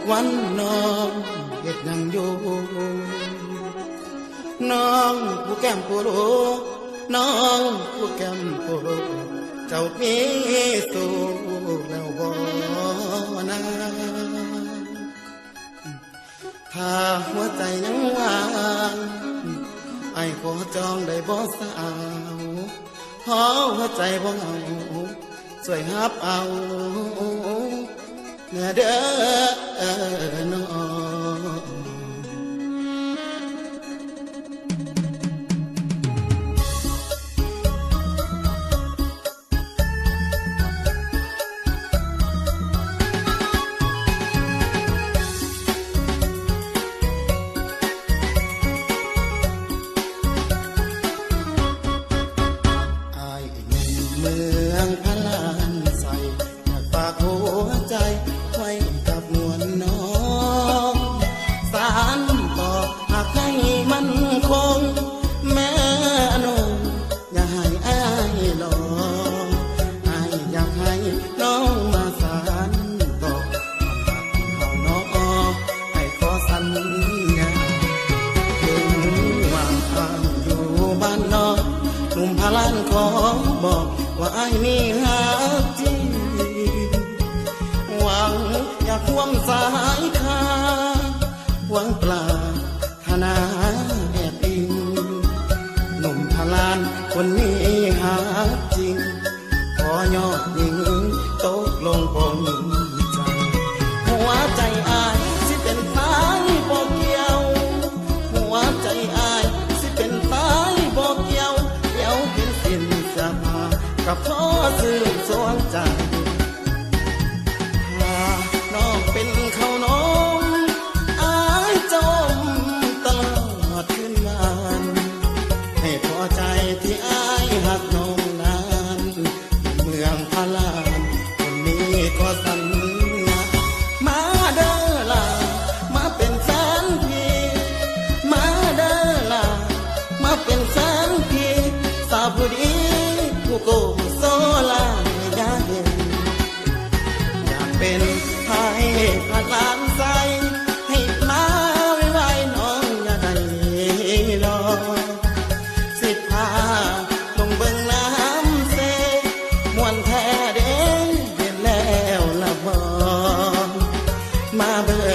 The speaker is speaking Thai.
วันน้องเฮ็ดหยังอยู่น้องผู้แก้มผู้ลูกน้องผู้แก้มผู้ลูกเจ้ามีสู่แล้วบ่นะถ้าหัวใจยังว่างไอ้ขอจองได้บ่สาวขอหัวใจบ่เอาช่วยฮับเอาเนื้อเด้อน้องเมืองพลานใส่อยากฝากหัวใจไว้กับนวลน้องสารต่อหากให้มันคงแม่น้องอย่าให้อ้ายหลอกอ้ายอยากให้น้องมาสารต่อเขาน้องให้ขอสัญญาถึงว่าอ้ายอยู่บ้านนอกหนุ่มพลานขอบอกว่าไอ้มีหักจริงหวังอยากควงสายคาหวังปลาธนาแอบอิงหนุ่มพลานคนนี้หักจริงขอยอดยิงตกลงปนใจหัวใจอายสิเป็นสายบ่เกี่ยวหัวใจอายสิเป็นสายบ่เกี่ยวเดี๋ยวเห็นสิ้นจะมากับพ่อสื่อสวงใจถ้าน้องเป็นเขาน้องอายจมตลอดคืนวันให้พอใจที่อายหักน้องนานเมืองพลานคนนี้ก็สัญญามาเด้อล่ะมาเป็นแฟนพี่มาเด้อล่ะมาเป็นแฟนพี่สาวผู้ดีผู้โกโซลาอยากเห็นอยากเป็นไทยผัดลานใสให้มาไว้น้องอย่าได้รอสิพาลงเบิ่งน้ำเสมวนแท้เด้เห็นแล้วละบ่มาเบิ่